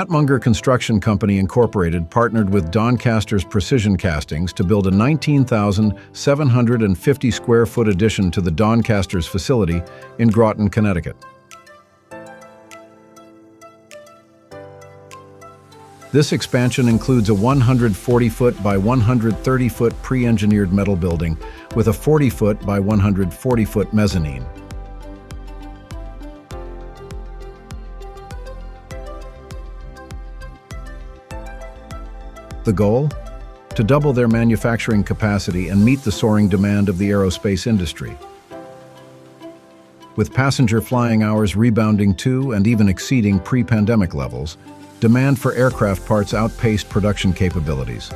Munger Construction Company Incorporated partnered with Doncasters Precision Castings to build a 19,750 square foot addition to the Doncasters facility in Groton, Connecticut. This expansion includes a 140-foot by 130-foot pre-engineered metal building with a 40-foot by 140-foot mezzanine. The goal? To double their manufacturing capacity and meet the soaring demand of the aerospace industry. With passenger flying hours rebounding to and even exceeding pre-pandemic levels, demand for aircraft parts outpaced production capabilities.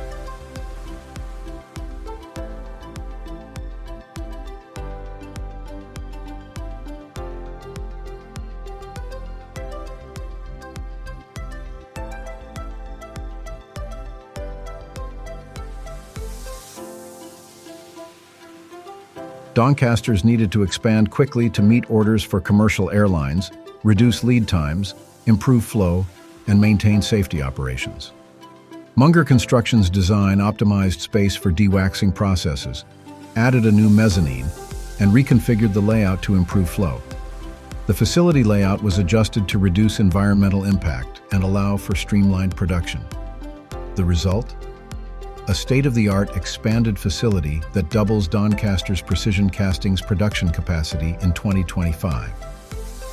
Doncasters needed to expand quickly to meet orders for commercial airlines, reduce lead times, improve flow, and maintain safety operations. Munger Construction's design optimized space for dewaxing processes, added a new mezzanine, and reconfigured the layout to improve flow. The facility layout was adjusted to reduce environmental impact and allow for streamlined production. The result? A state-of-the-art expanded facility that doubles Doncasters Precision Castings production capacity in 2025.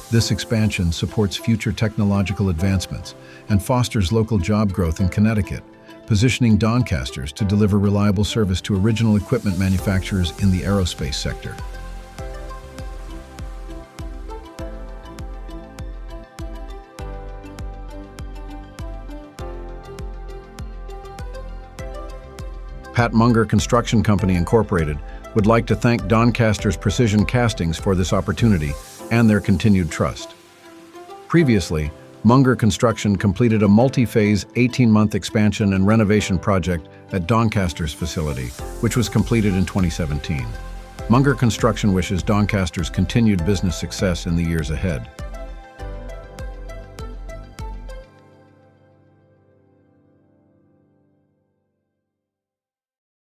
This expansion supports future technological advancements and fosters local job growth in Connecticut, positioning Doncasters to deliver reliable service to original equipment manufacturers in the aerospace sector. Munger Construction Company Incorporated would like to thank Doncasters Precision Castings for this opportunity and their continued trust. Previously, Munger Construction completed a multi-phase 18-month expansion and renovation project at Doncasters facility, which was completed in 2017. Munger Construction wishes Doncasters continued business success in the years ahead.